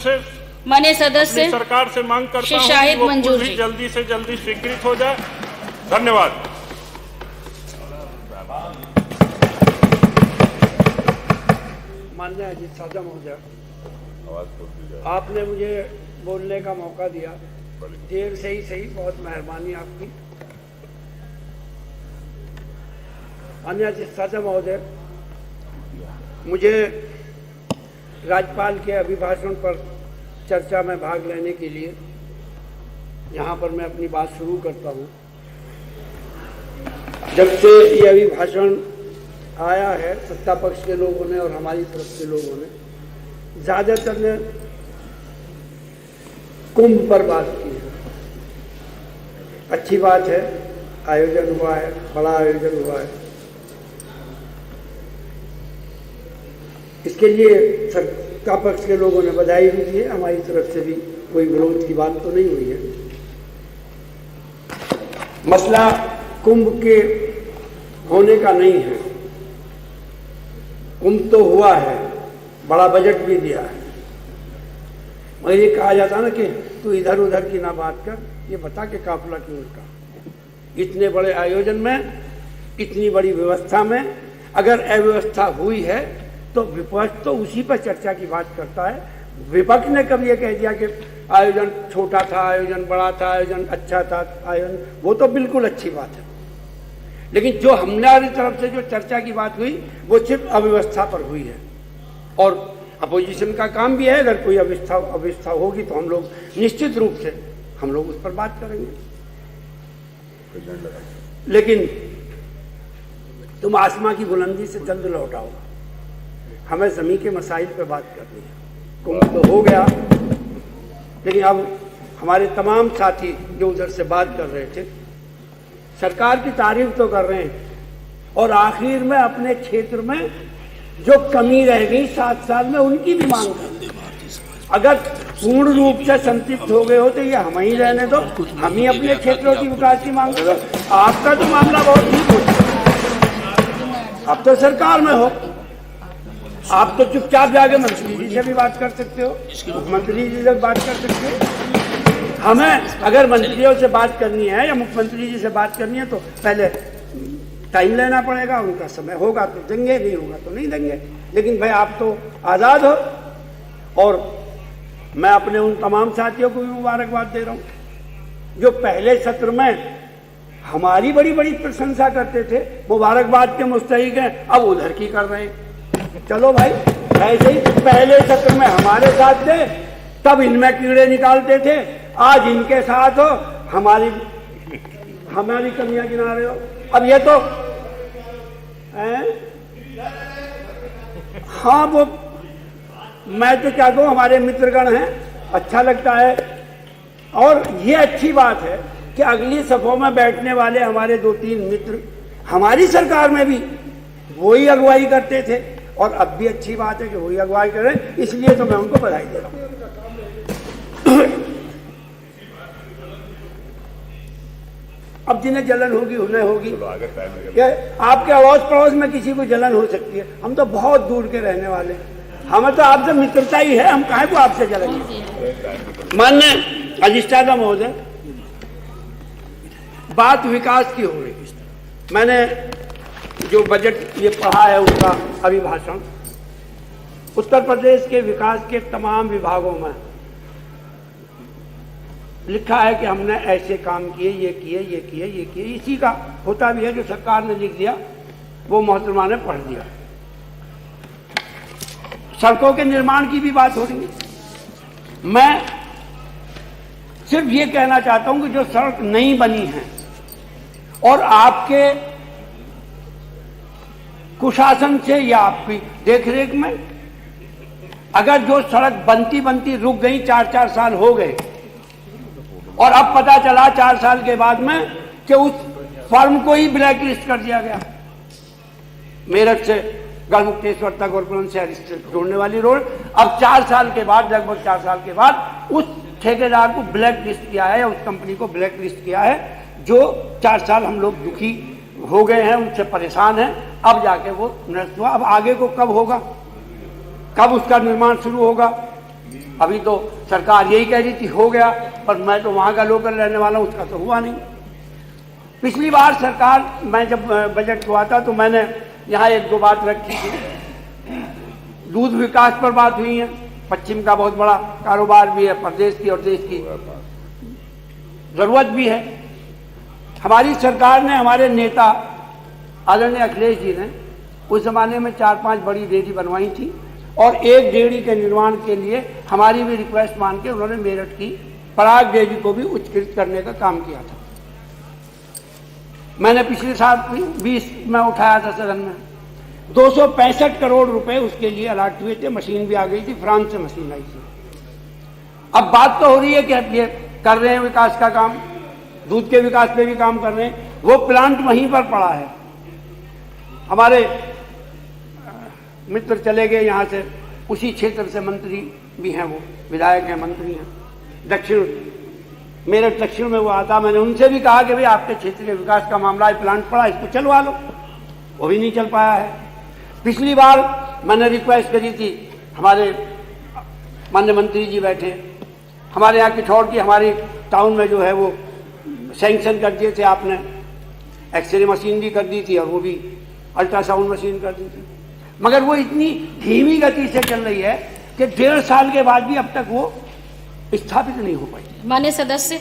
माननीय सदस्य सरकार से मांग करता हूं शाहिद कि वो मंजूर कुछ भी जी। जल्दी से जल्दी स्वीकृत हो जाए। धन्यवाद। माननीय अजीत साझा महोदय, आपने मुझे बोलने का मौका दिया, देर से ही सही, बहुत मेहरबानी आपकी। माननीय अजीत साझा महोदय, मुझे राज्यपाल के अभिभाषण पर चर्चा में भाग लेने के लिए यहाँ पर मैं अपनी बात शुरू करता हूँ। जब से ये अभिभाषण आया है सत्ता पक्ष के लोगों ने और हमारी तरफ के लोगों ने, ज़्यादातर ने कुंभ पर बात की है। अच्छी बात है, आयोजन हुआ है, बड़ा आयोजन हुआ है। इसके लिए सत्ता पक्ष के लोगों ने बधाई भी दी है, हमारी तरफ से भी कोई विरोध की बात तो नहीं हुई है। मसला कुंभ के होने का नहीं है, कुंभ तो हुआ है, बड़ा बजट भी दिया है, मगर ये कहा जाता ना कि तू इधर उधर की ना बात कर, ये बता के काफिला क्यों उल्टा। इतने बड़े आयोजन में, इतनी बड़ी व्यवस्था में अगर अव्यवस्था हुई है तो विपक्ष तो उसी पर चर्चा की बात करता है। विपक्ष ने कभी ये कह दिया कि आयोजन छोटा था, आयोजन बड़ा था, आयोजन अच्छा था, आयोजन, वो तो बिल्कुल अच्छी बात है, लेकिन जो हमारी तरफ से जो चर्चा की बात हुई वो सिर्फ अव्यवस्था पर हुई है। और अपोजिशन का काम भी है, अगर कोई अव्यवस्था होगी तो हम लोग निश्चित रूप से हम लोग उस पर बात करेंगे। लेकिन तुम आसमां की बुलंदी से जल्द लौटाओ, हमें जमीन के मसाइल पे बात करनी है। कुंभ तो हो गया, लेकिन अब हमारे तमाम साथी जो उधर से बात कर रहे थे, सरकार की तारीफ तो कर रहे हैं और आखिर में अपने क्षेत्र में जो कमी रह गई 7 साल में उनकी भी मांग कर। अगर पूर्ण रूप से संतुष्ट हो गए हो तो ये हम ही रहने दो, हम ही अपने क्षेत्रों की विकास की मांग करो। आपका तो मामला बहुत ठीक हो, आप तो सरकार में हो, आप तो चुपचाप जाके मंत्री जी से भी बात कर सकते हो, मुख्यमंत्री जी से बात कर सकते हो। हमें अगर मंत्रियों से बात करनी है या मुख्यमंत्री जी से बात करनी है तो पहले टाइम लेना पड़ेगा, उनका समय होगा तो देंगे, नहीं होगा तो नहीं देंगे। लेकिन भाई आप तो आज़ाद हो, और मैं अपने उन तमाम साथियों को भी मुबारकबाद दे रहा हूँ जो पहले सत्र में हमारी बड़ी बड़ी प्रशंसा करते थे, मुबारकबाद के मुस्तहिक हैं, अब उधर की कर रहे हैं। चलो भाई, ऐसे ही पहले सत्र में हमारे साथ थे, तब इनमें कीड़े निकालते थे, आज इनके साथ हो, हमारी कमियां गिना रहे हो। अब ये तो हाँ, वो मैं तो क्या कहूँ, हमारे मित्रगण हैं, अच्छा लगता है। और ये अच्छी बात है कि अगली सभाओं में बैठने वाले हमारे 2-3 मित्र हमारी सरकार में भी वही अगुवाई करते थे, और अब भी अच्छी बात है कि वही अगुवाई करें, इसलिए तो मैं उनको बधाई दे रहा हूँ। अब जिन्हें जलन होगी उन्हें होगी, क्या आपके अड़ोस पड़ोस में किसी को जलन हो सकती है, हम तो बहुत दूर के रहने वाले, हमें तो आपसे मित्रता ही है, हम काहे को आपसे जलेंगे। माननीय अधिष्ठाता महोदय, बात विकास की हो रही, मैंने जो बजट ये पढ़ा है उसका अभिभाषण, उत्तर प्रदेश के विकास के तमाम विभागों में लिखा है कि हमने ऐसे काम किए, ये किए, ये किए, ये किए। इसी का होता भी है जो सरकार ने लिख दिया वो मोहतरमा ने पढ़ दिया। सड़कों के निर्माण की भी बात हो रही है। मैं सिर्फ ये कहना चाहता हूं कि जो सड़क नहीं बनी है और आपके कुशासन से या आपकी देखरेख में अगर जो सड़क बनती बनती रुक गई, 4-4 साल हो गए, और अब पता चला 4 साल के बाद में कि उस फर्म को ही ब्लैक लिस्ट कर दिया गया। मेरठ से गढ़मुक्तेश्वर तक और बुलंदशहर से जोड़ने वाली रोड, अब 4 साल के बाद, लगभग 4 साल के बाद उस ठेकेदार को ब्लैक लिस्ट किया है, या उस कंपनी को ब्लैक लिस्ट किया है, जो 4 साल हम लोग दुखी हो गए हैं, उनसे परेशान हैं। अब जाके वो निरस्त हुआ। अब आगे को कब होगा, कब उसका निर्माण शुरू होगा, अभी तो सरकार यही कह रही थी हो गया, पर मैं तो वहाँ का लोकल रहने वाला हूँ, उसका तो हुआ नहीं। पिछली बार सरकार, मैं जब बजट हुआ था तो मैंने यहाँ एक दो बात रखी थी। दूध विकास पर बात हुई है, पश्चिम का बहुत बड़ा कारोबार भी है, प्रदेश की और देश की जरूरत भी है। हमारी सरकार ने, हमारे नेता आदरणीय अखिलेश जी ने उस जमाने में 4-5 बड़ी डेयरी बनवाई थी और एक डेयरी के निर्माण के लिए हमारी भी रिक्वेस्ट मान के उन्होंने मेरठ की पराग डेयरी को भी उच्चीकृत करने का काम किया था। मैंने पिछले साल 20 में उठाया था सदन में, 265 करोड़ रुपए उसके लिए अलॉट हुए थे, मशीन भी आ गई थी, फ्रांस से मशीन आई थी। अब बात तो हो रही है कि अब ये कर रहे हैं विकास का काम, दूध के विकास पे भी काम कर रहे हैं, वो प्लांट वहीं पर पड़ा है। हमारे मित्र चले गए यहाँ से, उसी क्षेत्र से मंत्री भी हैं, वो विधायक हैं, मंत्री हैं, दक्षिण मेरठ दक्षिण में वो आता। मैंने उनसे भी कहा कि भाई आपके क्षेत्र के विकास का मामला है, प्लांट पड़ा, इसको चलवा लो, वो भी नहीं चल पाया है। पिछली बार मैंने रिक्वेस्ट करी थी, हमारे माननीय मंत्री जी बैठे, हमारे यहाँ किठौर की हमारी टाउन में जो है वो सैंक्शन कर दिए थे आपने, एक्सरे मशीन भी कर दी थी और वो भी अल्ट्रासाउंड मशीन कर दी थी, मगर वो इतनी धीमी गति से चल रही है कि 1.5 साल के बाद भी अब तक वो स्थापित नहीं हो पाई। माननीय सदस्य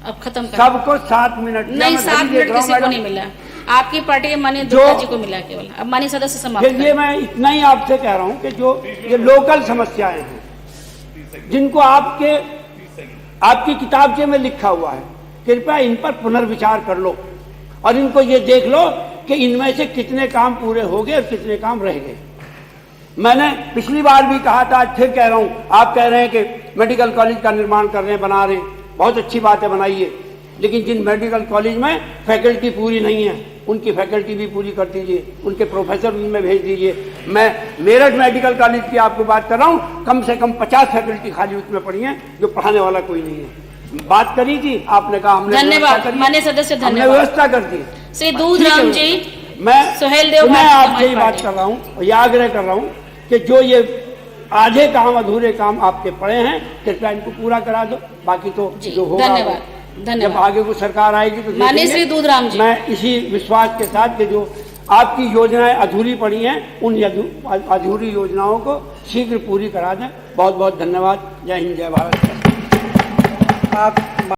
अब खत्म कर, सबको 7 मिनट नहीं, 7 मिनट किसी को नहीं मिला, आपकी पार्टी के माननीय दुर्गा जी को मिला केवल। अब माननीय सदस्य समाप्त ये मैं इतना ही आपसे कह रहा हूं कि जो ये लोकल समस्याएं हैं, जिनको आपकी किताबचे में लिखा हुआ है, कृपया इन पर पुनर्विचार कर लो और इनको ये देख लो कि इनमें से कितने काम पूरे हो गए और कितने काम रह गए। मैंने पिछली बार भी कहा था, आज फिर कह रहा हूं, आप कह रहे हैं कि मेडिकल कॉलेज का निर्माण कर रहे हैं, बना रहे हैं, बहुत अच्छी बात है, बनाइए, लेकिन जिन मेडिकल कॉलेज में फैकल्टी पूरी नहीं है उनकी फैकल्टी भी पूरी कर दीजिए, उनके प्रोफेसर उनमें भेज दीजिए। मैं मेरठ मेडिकल कॉलेज की आपको बात कर रहा हूँ, कम से कम 50 फैकल्टी खाली उसमें पड़ी हैं, जो पढ़ाने वाला कोई नहीं है। बात करी थी, आपने कहा हमने धन्यवाद माननीय सदस्य, धन्यवाद, व्यवस्था कर दी। श्री दूधराम जी, मैं सुहेल देव, मैं आपसे ही बात कर रहा हूँ और यह आग्रह कर रहा हूँ कि जो ये आधे काम, अधूरे काम आपके पड़े हैं, कृपया इनको पूरा करा दो, बाकी तो जो होगा। धन्यवाद, जब आगे को सरकार आएगी तो माननीय श्री दूधराम जी, मैं इसी विश्वास के साथ कि जो आपकी योजनाएं अधूरी पड़ी हैं, उन अधूरी योजनाओं को शीघ्र पूरी करा दें। बहुत बहुत धन्यवाद। जय हिंद, जय भारत। आप